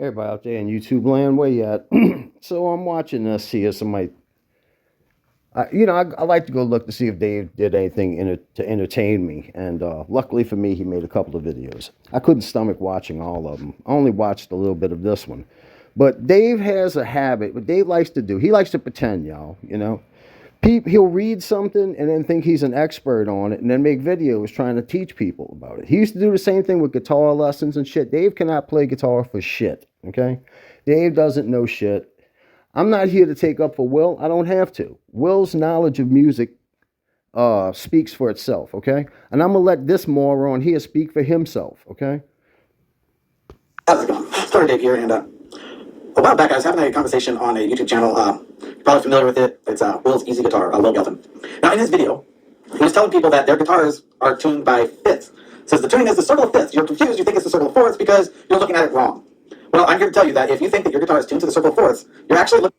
Everybody out there in YouTube land, where you at? So I'm watching this here. Somebody, I like to go look to see if Dave did anything to entertain me. And luckily for me, he made a couple of videos. I couldn't stomach watching all of them. I only watched a little bit of this one. But Dave has a habit. What Dave likes to do, he likes to pretend, y'all. He'll read something and then think he's an expert on it and then make videos trying to teach people about it. He used to do the same thing with guitar lessons and shit. Dave cannot play guitar for shit, okay? Dave doesn't know shit. I'm not here to take up for Will. I don't have to. Will's knowledge of music speaks for itself, okay? And I'm going to let this moron here speak for himself, okay? How's it going? Story Dave here, and a while back I was having a conversation on a YouTube channel. You're probably familiar with it. It's Will's Easy Guitar, Will Gelfin. Now, in his video, he was telling people that their guitars are tuned by fifths. Says the tuning is the circle of fifths. You're confused. You think it's the circle of fourths because you're looking at it wrong. Well, I'm here to tell you that if you think that your guitar is tuned to the circle of fourths, you're actually looking.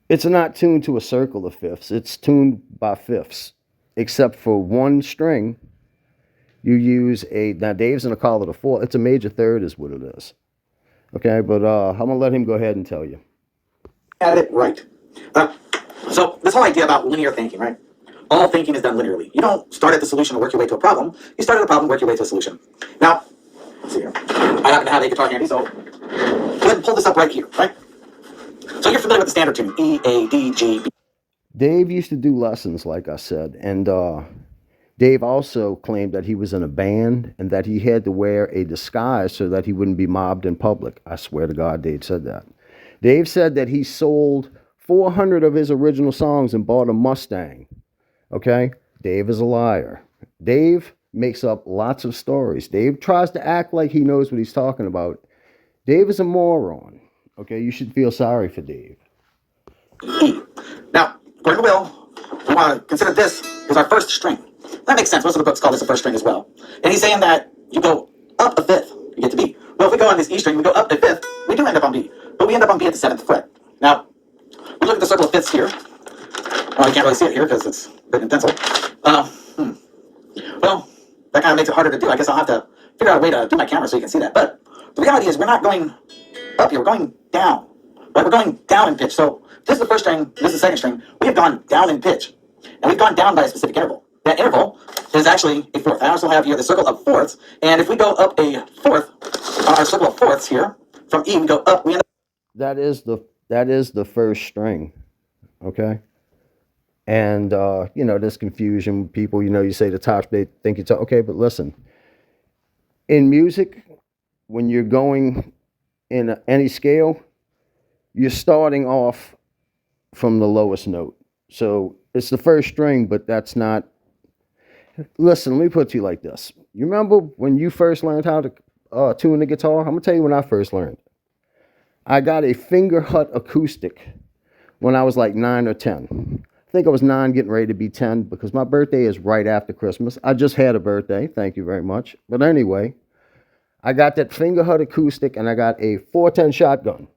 It's not tuned to a circle of fifths. It's tuned by fifths, except for one string. You use now Dave's going to call it a fourth. It's a major third is what it is. Okay, but I'm going to let him go ahead and tell you. At it right. So this whole idea about linear thinking, right? All thinking is done linearly. You don't start at the solution and work your way to a problem. You start at a problem, work your way to a solution. Now, let's see here. I happen to have a guitar handy, so go ahead and pull this up right here, right? So you're familiar with the standard tuning, E, A, D, G, B. Dave used to do lessons, like I said, and Dave also claimed that he was in a band and that he had to wear a disguise so that he wouldn't be mobbed in public. I swear to God, Dave said that. Dave said that he sold 400 of his original songs and bought a Mustang. Okay? Dave is a liar. Dave makes up lots of stories. Dave tries to act like he knows what he's talking about. Dave is a moron. Okay? You should feel sorry for Dave. Now, according to Will, we want to consider this as our first string. That makes sense. Most of the books call this the first string as well. And he's saying that you go up a fifth, you get to B. Well, if we go on this E string, we go up a fifth, we do end up on B. But we end up on B at the 7th fret. Now, we look at the circle of fifths here. Well, you can't really see it here because it's written in pencil. Well, that kind of makes it harder to do. I guess I'll have to figure out a way to do my camera so you can see that. But the reality is we're not going up here. We're going down. Right? We're going down in pitch. So this is the first string. This is the second string. We have gone down in pitch. And we've gone down by a specific interval. That interval is actually a fourth. I also have here the circle of fourths. And if we go up a fourth on our circle of fourths here, from E we go up, we end up. That is the first string. Okay? And, there's confusion. People, you say the tops, they think it's okay, but listen. In music, when you're going in any scale, you're starting off from the lowest note. So it's the first string, but that's not. Listen, let me put it to you like this. You remember when you first learned how to tune the guitar? I'm going to tell you when I first learned. I got a Fingerhut acoustic when I was like 9 or 10. I think I was 9 getting ready to be 10 because my birthday is right after Christmas. I just had a birthday. Thank you very much. But anyway, I got that Fingerhut acoustic and I got a 410 shotgun.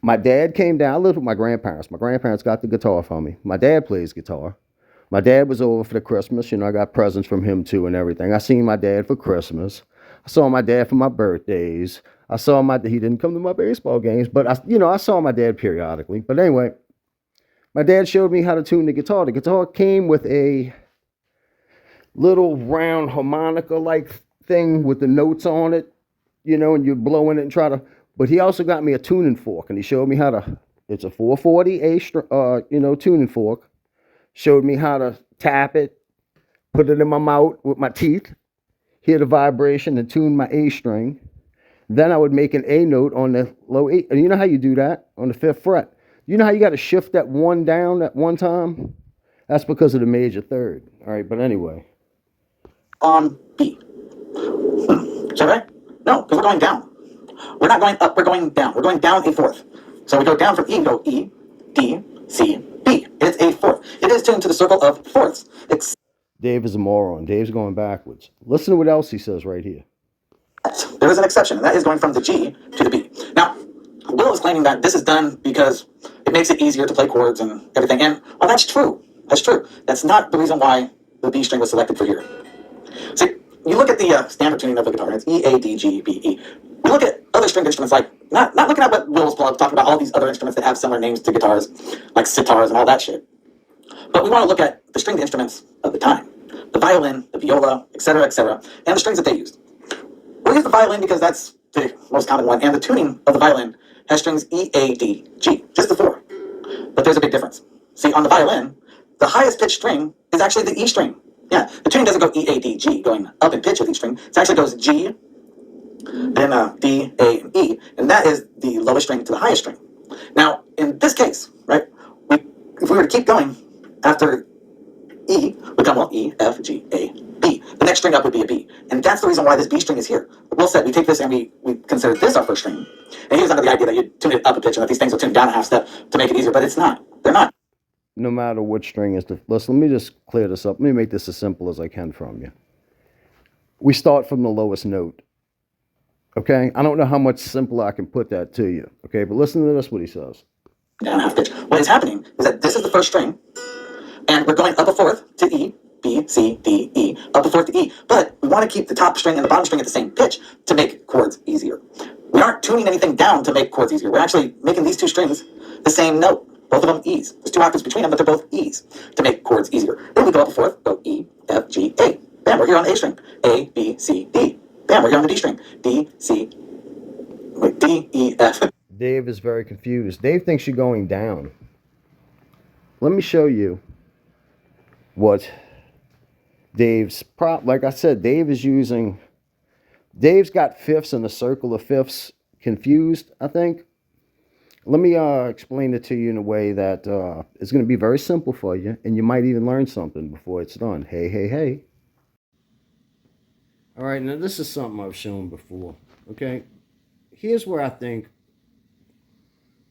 My dad came down. I lived with my grandparents. My grandparents got the guitar for me. My dad plays guitar. My dad was over for the Christmas. I got presents from him too and everything. I seen my dad for Christmas. I saw my dad for my birthdays. He didn't come to my baseball games, but I saw my dad periodically. But anyway, my dad showed me how to tune the guitar. The guitar came with a little round harmonica-like thing with the notes on it, and you're blowing it and try to. But he also got me a tuning fork, and he showed me how to. It's a 440 tuning fork. Showed me how to tap it, put it in my mouth with my teeth, hear the vibration, and tune my A string. Then I would make an A note on the low A. And you know how you do that on the 5th fret? You know how you got to shift that one down at one time? That's because of the major third. All right, but anyway. On B. Is that right? No, because we're going down. We're not going up, we're going down. We're going down a fourth. So we go down from E, we go E, D, C, B. It's a fourth. It is tuned to the circle of fourths. Dave is a moron. Dave's going backwards. Listen to what else he says right here. There is an exception, and that is going from the G to the B. Now, Will is claiming that this is done because it makes it easier to play chords and everything. And, well, that's true. That's true. That's not the reason why the B string was selected for here. See, you look at the standard tuning of the guitar, it's E, A, D, G, B, E. we look at other stringed instruments, like not looking at what Will was talking about, all these other instruments that have similar names to guitars, like sitars and all that shit. But we want to look at the stringed instruments of the time, the violin, the viola, etc., and the strings that they used. We'll use the violin because that's the most common one, and the tuning of the violin has strings E, A, D, G, just the four. But there's a big difference. See, on the violin, the highest pitched string is actually the E string. Yeah, the tuning doesn't go E, A, D, G, going up in pitch with each string. It actually goes G, then D, A, and E, and that is the lowest string to the highest string. Now, in this case, right, if we were to keep going after E, would come, well, E, F, G, A, B. The next string up would be a B. And that's the reason why this B string is here. Will said we take this and we consider this our first string. And he was under the idea that you tune it up a pitch and that these things will tune down a half step to make it easier, but it's not. They're not. No matter which string is the, let me just clear this up. Let me make this as simple as I can from you. We start from the lowest note. Okay? I don't know how much simpler I can put that to you. Okay? But listen to this, what he says. Down a half pitch. What is happening is that this is the first string, and we're going up a fourth to E, B, C, D, E, up a fourth to E. But we want to keep the top string and the bottom string at the same pitch to make chords easier. We aren't tuning anything down to make chords easier. We're actually making these two strings the same note. Both of them E's. There's two octaves between them, but they're both E's to make chords easier. Then we go up a fourth, go E, F, G, A. Bam, we're here on the A string. A, B, C, D. Bam, we're here on the D string. D, C, wait, D, E, F. Dave is very confused. Dave thinks you're going down. Let me show you what Dave's like I said, Dave's got fifths and the circle of fifths confused, I think. Let me explain it to you in a way that is going to be very simple for you, and you might even learn something before it's done. Hey, hey, hey. All right, now this is something I've shown before, okay? Here's where I think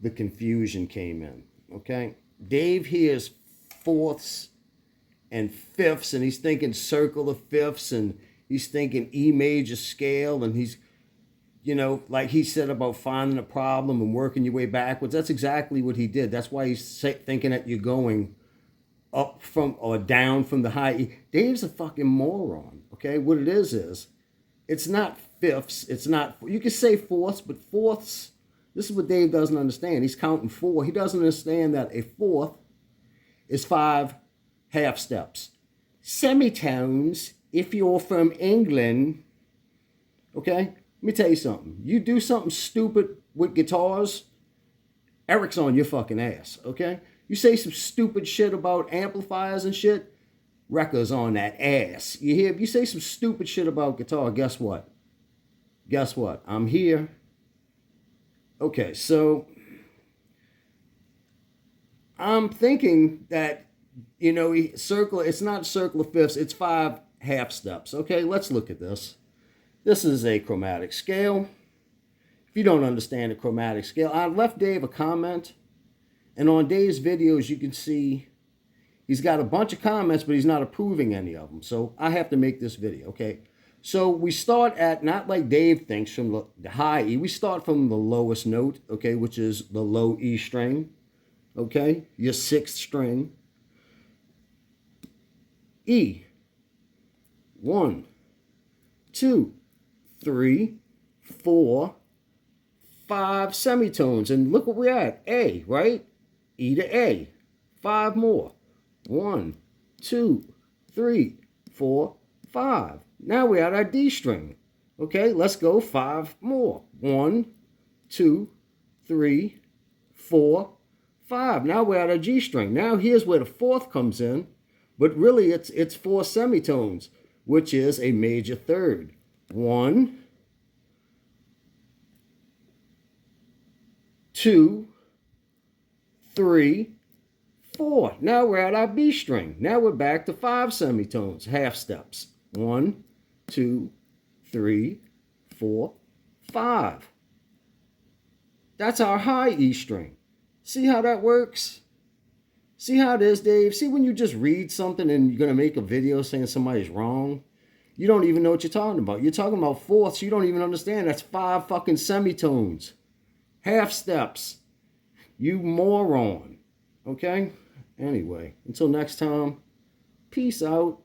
the confusion came in, okay? Dave hears fourths and fifths, and he's thinking circle of fifths, and he's thinking E major scale, and he's, you know, like he said about finding a problem and working your way backwards. That's exactly what he did. That's why he's thinking that you're going up from or down from the high E. Dave's a fucking moron, okay? What it is it's not fifths. It's not, you can say fourths, but fourths, this is what Dave doesn't understand. He's counting four. He doesn't understand that a fourth is 5 half steps. Semitones, if you're from England, okay? Let me tell you something. You do something stupid with guitars, Eric's on your fucking ass, okay? You say some stupid shit about amplifiers and shit, Rekka's on that ass. You hear? If you say some stupid shit about guitar, guess what? Guess what? I'm here. Okay, so I'm thinking that, you know, it's not circle of fifths, it's 5 half steps. Okay, let's look at this. This is a chromatic scale. If you don't understand the chromatic scale, I left Dave a comment, and on Dave's videos you can see he's got a bunch of comments, but he's not approving any of them. So I have to make this video, okay? So we start at, not like Dave thinks, from the high E. We start from the lowest note, okay, which is the low E string, okay? Your 6th string. E. 1, 2, 3, 4, 5 semitones. And look what we're at. A, right? E to A. 5 more. 1, 2, 3, 4, 5. Now we're at our D string. Okay, let's go 5 more. 1, 2, 3, 4, 5. Now we're at our G string. Now here's where the 4th comes in, but really it's 4 semitones, which is a major third. 1, 2, 3, 4. Now we're at our B string. Now we're back to 5 semitones, half steps. 1, 2, 3, 4, 5. That's our high E string. See how that works? See how it is, Dave? See when you just read something and you're going to make a video saying somebody's wrong? You don't even know what you're talking about. You're talking about fourths. You don't even understand. That's 5 fucking semitones. Half steps. You moron. Okay? Anyway, until next time, peace out.